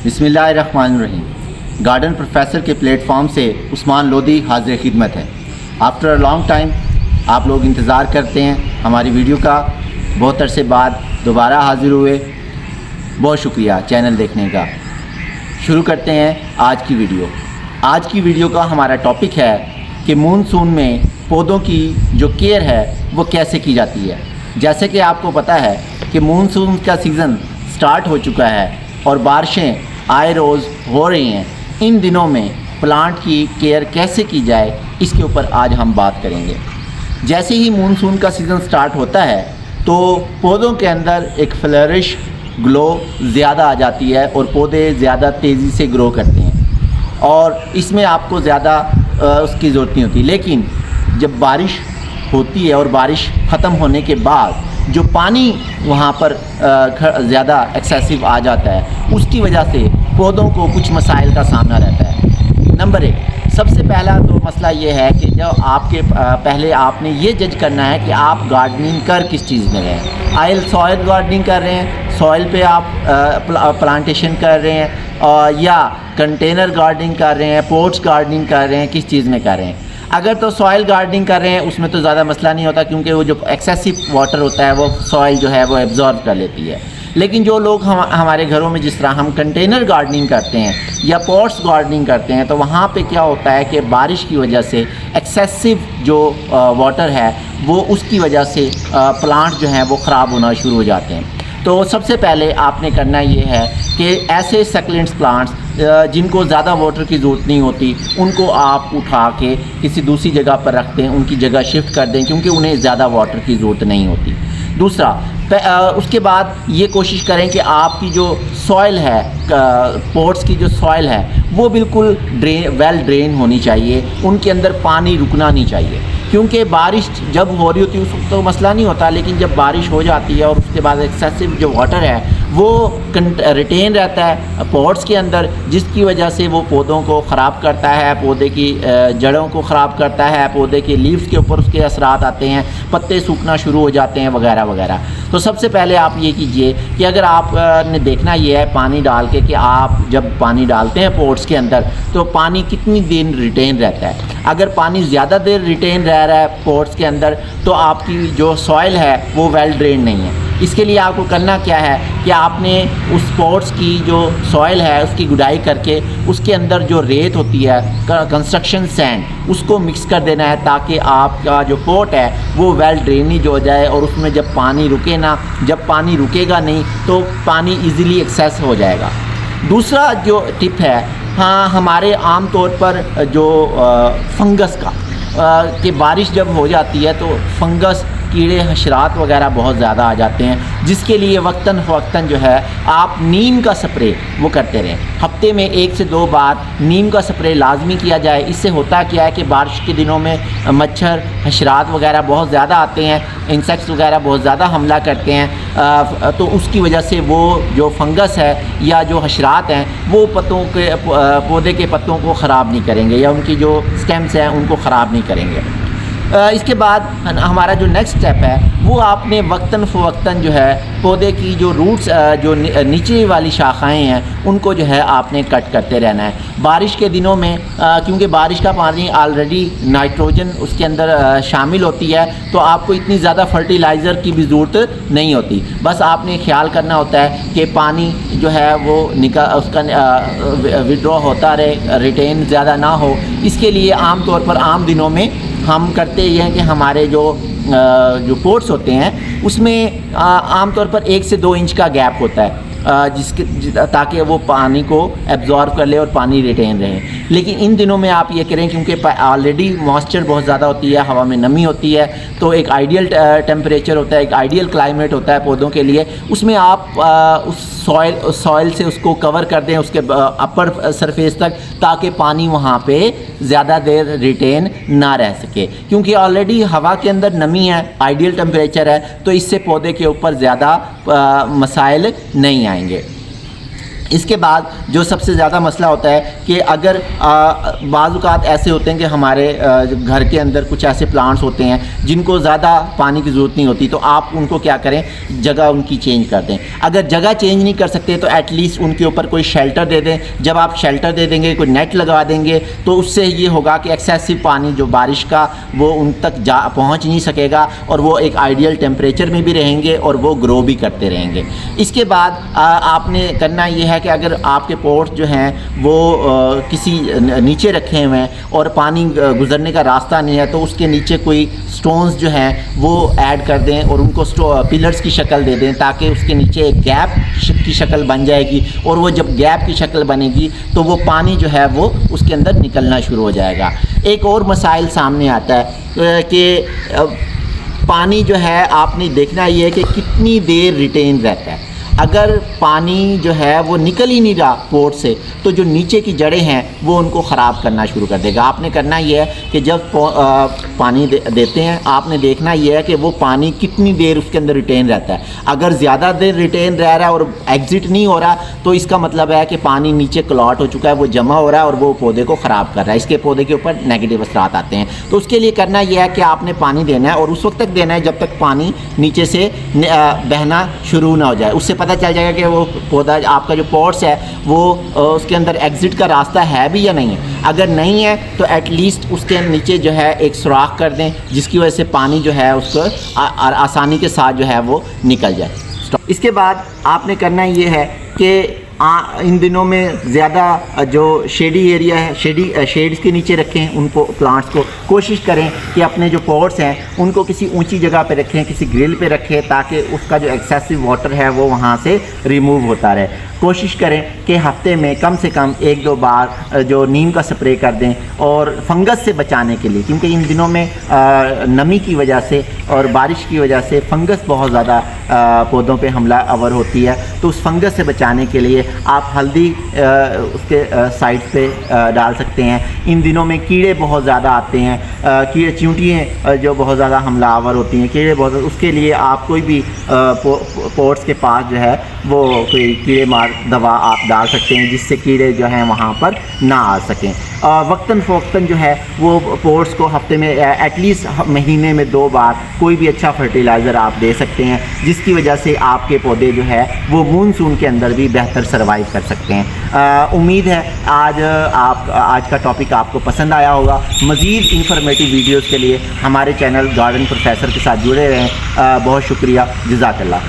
बिस्मिल्लाहिर्रहमानिर्रहीम। Garden professor के platform से उस्मान लोधी हाजिर खिदमत है। आफ्टर अ लॉन्ग टाइम आप लोग इंतज़ार करते हैं हमारी वीडियो का। बहुत अरसे बाद दोबारा हाजिर हुए, बहुत शुक्रिया चैनल देखने का। शुरू करते हैं आज की वीडियो। आज की वीडियो का हमारा टॉपिक है कि मानसून में पौधों की जो केयर है वो कैसे की जाती है। जैसे कि आपको पता है कि मानसून का सीज़न स्टार्ट हो चुका है और बारिशें आए रोज़ हो रही हैं। इन दिनों में प्लांट की केयर कैसे की जाए इसके ऊपर आज हम बात करेंगे। जैसे ही मानसून का सीज़न स्टार्ट होता है तो पौधों के अंदर एक फ्लरिश ग्लो ज़्यादा आ जाती है और पौधे ज़्यादा तेज़ी से ग्रो करते हैं और इसमें आपको ज़्यादा उसकी ज़रूरत नहीं होती। लेकिन जब बारिश होती है और बारिश ख़त्म होने के बाद जो पानी वहाँ पर ज़्यादा एक्सेसिव आ जाता है, उसकी वजह से पौधों को कुछ मसाइल का सामना रहता है। नंबर 1, सबसे पहला तो मसला ये है कि जब आपके पहले आपने ये जज करना है कि आप गार्डनिंग कर किस चीज़ में रहे हैं। आयल सॉयल गार्डनिंग कर रहे हैं, सॉयल पे आप प्लांटेशन कर रहे हैं या कंटेनर गार्डनिंग कर रहे हैं, पोट्स गार्डनिंग कर रहे हैं, किस चीज़ में कर रहे हैं। अगर तो सॉयल गार्डनिंग कर रहे हैं उसमें तो ज़्यादा मसला नहीं होता क्योंकि वो जो एक्सेसिव वाटर होता है वो सॉयल जो है वो एब्जॉर्ब कर लेती है। लेकिन जो लोग हमारे घरों में जिस तरह हम कंटेनर गार्डनिंग करते हैं या पॉट्स गार्डनिंग करते हैं तो वहाँ पे क्या होता है कि बारिश की वजह से एक्सेसिव जो वाटर है वो उसकी वजह से प्लांट जो हैं वो ख़राब होना शुरू हो जाते हैं। तो सबसे पहले आपने करना ये है कि ऐसे सक्लेंट्स प्लांट्स जिनको ज़्यादा वाटर की ज़रूरत नहीं होती उनको आप उठा के किसी दूसरी जगह पर रख दें, उनकी जगह शिफ्ट कर दें क्योंकि उन्हें ज़्यादा वाटर की ज़रूरत नहीं होती। दूसरा, उसके बाद ये कोशिश करें कि आपकी जो सॉइल है, पॉट्स की जो सॉइल है वो बिल्कुल वेल ड्रेन होनी चाहिए, उनके अंदर पानी रुकना नहीं चाहिए। क्योंकि बारिश जब हो रही होती है उस वक्त तो मसला नहीं होता, लेकिन जब बारिश हो जाती है और उसके बाद एक्सेसिव जो वाटर है वो रिटेन रहता है पॉट्स के अंदर, जिसकी वजह से वो पौधों को ख़राब करता है, पौधे की जड़ों को ख़राब करता है, पौधे के लीव्स के ऊपर उसके असरात आते हैं, पत्ते सूखना शुरू हो जाते हैं वगैरह वगैरह। तो सबसे पहले आप ये कीजिए कि अगर आपने देखना ये है पानी डाल के कि आप जब पानी डालते हैं पॉट्स के अंदर तो पानी कितनी देर रिटेन रहता है। अगर पानी ज़्यादा देर रिटेन रह रहा है पॉट्स के अंदर तो आपकी जो सॉइल है वो वेल ड्रेन नहीं है। इसके लिए आपको करना क्या है कि आपने उस पॉट्स की जो सॉइल है उसकी गुडाई करके उसके अंदर जो रेत होती है, कंस्ट्रक्शन सैंड, उसको मिक्स कर देना है ताकि आपका जो पॉट है वो वेल ड्रेनेज हो जाए और उसमें जब पानी रुके ना, जब पानी रुकेगा नहीं तो पानी इजीली एक्सेस हो जाएगा। दूसरा जो टिप है, हाँ, हमारे आम तौर पर जो फंगस का कि बारिश जब हो जाती है तो फंगस, कीड़े हशरात वगैरह बहुत ज़्यादा आ जाते हैं, जिसके लिए वक्तन फ़वक्तन जो है आप नीम का स्प्रे वो करते रहें। हफ्ते में 1 से 2 बार नीम का स्प्रे लाजमी किया जाए। इससे होता क्या है कि बारिश के दिनों में मच्छर हशरात वगैरह बहुत ज़्यादा आते हैं, इंसेक्ट्स वगैरह बहुत ज़्यादा हमला करते हैं, तो उसकी वजह से वो जो फंगस है या जो हशरात हैं वो पौधे के पत्तों को ख़राब नहीं करेंगे या उनकी जो स्टेम्स हैं उनको ख़राब नहीं करेंगे। इसके बाद हमारा जो नेक्स्ट स्टेप है वो आपने वक्तन फ़वक्तन जो है पौधे की जो रूट्स, जो नीचे वाली शाखाएं हैं उनको जो है आपने कट करते रहना है। बारिश के दिनों में क्योंकि बारिश का पानी ऑलरेडी नाइट्रोजन उसके अंदर शामिल होती है तो आपको इतनी ज़्यादा फर्टिलाइज़र की भी ज़रूरत नहीं होती। बस आपने ख्याल करना होता है कि पानी जो है वो उसका विड्रॉ होता रहे, रिटेन ज़्यादा ना हो। इसके लिए आम तौर पर आम दिनों में हम करते ये हैं कि हमारे जो पोट्स होते हैं उसमें आमतौर पर 1 से 2 इंच का गैप होता है ताकि वो पानी को एब्जॉर्ब कर ले और पानी रिटेन रहे। लेकिन इन दिनों में आप ये करें क्योंकि ऑलरेडी मॉइस्चर बहुत ज़्यादा होती है, हवा में नमी होती है, तो एक आइडियल टेम्परेचर होता है, एक आइडियल क्लाइमेट होता है पौधों के लिए। उसमें आप उस सॉइल से उसको कवर कर दें उसके अपर सरफेस तक ताकि पानी वहाँ पे ज़्यादा देर रिटेन ना रह सके, क्योंकि ऑलरेडी हवा के अंदर नमी है, आइडियल टेम्परेचर है, तो इससे पौधे के ऊपर ज़्यादा मसाइल नहीं आएंगे। इसके बाद जो सबसे ज़्यादा मसला होता है कि अगर बाज़-औक़ात ऐसे होते हैं कि हमारे घर के अंदर कुछ ऐसे प्लांट्स होते हैं जिनको ज़्यादा पानी की ज़रूरत नहीं होती, तो आप उनको क्या करें, जगह उनकी चेंज कर दें। अगर जगह चेंज नहीं कर सकते तो एटलीस्ट उनके ऊपर कोई शेल्टर दे दें। जब आप शेल्टर दे देंगे, कोई नेट लगा देंगे, तो उससे ये होगा कि एक्सेसिव पानी जो बारिश का वो उन तक पहुँच नहीं सकेगा और वो एक आइडियल टेम्परेचर में भी रहेंगे और वो ग्रो भी करते रहेंगे। इसके बाद आपने करना ये है कि अगर आपके पॉट्स जो हैं वो किसी नीचे रखे हुए हैं और पानी गुजरने का रास्ता नहीं है, तो उसके नीचे कोई स्टोन्स जो हैं वो ऐड कर दें और उनको पिलर्स की शक्ल दे दें, ताकि उसके नीचे एक गैप की शक्ल बन जाएगी और वो जब गैप की शक्ल बनेगी तो वो पानी जो है वो उसके अंदर निकलना शुरू हो जाएगा। एक और मसाइल सामने आता है कि पानी जो है आपने देखना ये है कि कितनी देर रिटेन रहता है। अगर पानी जो है वो निकल ही नहीं रहा पोर्ट से, तो जो नीचे की जड़ें हैं वो उनको ख़राब करना शुरू कर देगा। आपने करना ये है कि जब पानी देते हैं, आपने देखना ये है कि वो पानी कितनी देर उसके अंदर रिटेन रहता है। अगर ज़्यादा देर रिटेन रह रहा है और एग्ज़िट नहीं हो रहा, तो इसका मतलब है कि पानी नीचे क्लॉट हो चुका है, वो जमा हो रहा है और वो पौधे को ख़राब कर रहा है। इसके पौधे के ऊपर नेगेटिव असरात आते हैं। तो उसके लिए करना यह है कि आपने पानी देना है और उस वक्त तक देना है जब तक पानी नीचे से बहना शुरू ना हो जाए। उससे पता चल जाएगा कि वो पौधा, आपका जो पॉट्स है वो उसके अंदर एग्ज़िट का रास्ता है भी या नहीं है। अगर नहीं है तो एटलीस्ट उसके नीचे जो है एक सुराख कर दें, जिसकी वजह से पानी जो है उसको आसानी के साथ जो है वो निकल जाए। इसके बाद आपने करना ये है कि इन दिनों में ज़्यादा जो शेडी एरिया है, शेड्स के नीचे रखें उनको, प्लांट्स को। कोशिश करें कि अपने जो पॉट्स हैं उनको किसी ऊंची जगह पे रखें, किसी ग्रिल पे रखें, ताकि उसका जो एक्सेसिव वाटर है वो वहाँ से रिमूव होता रहे। कोशिश करें कि हफ्ते में कम से कम 1-2 बार जो नीम का स्प्रे कर दें, और फंगस से बचाने के लिए, क्योंकि इन दिनों में नमी की वजह से और बारिश की वजह से फंगस बहुत ज़्यादा पौधों पे हमला आवर होती है। तो उस फंगस से बचाने के लिए आप हल्दी उसके साइड पे डाल सकते हैं। इन दिनों में कीड़े बहुत ज़्यादा आते हैं, कीड़े चींटियाँ जो बहुत ज़्यादा हमला आवर होती हैं, कीड़े बहुत, उसके लिए आप कोई भी पॉट्स के पास जो है वो कोई कीड़े मार दवा आप डाल सकते हैं, जिससे कीड़े जो हैं वहाँ पर ना आ सकें। वक्तन फ़ौक्तन जो है वो पॉट्स को हफ्ते में एटलीस्ट महीने में 2 बार कोई भी अच्छा फर्टिलाइज़र आप दे सकते हैं, जिसकी वजह से आपके पौधे जो है वो मानसून के अंदर भी बेहतर सर्वाइव कर सकते हैं। उम्मीद है आज का टॉपिक आपको पसंद आया होगा। मज़ीद इंफॉर्मेटिव वीडियोज़ के लिए हमारे चैनल गार्डन प्रोफेसर के साथ जुड़े रहें। बहुत शुक्रिया, जज़ाकल्लाह।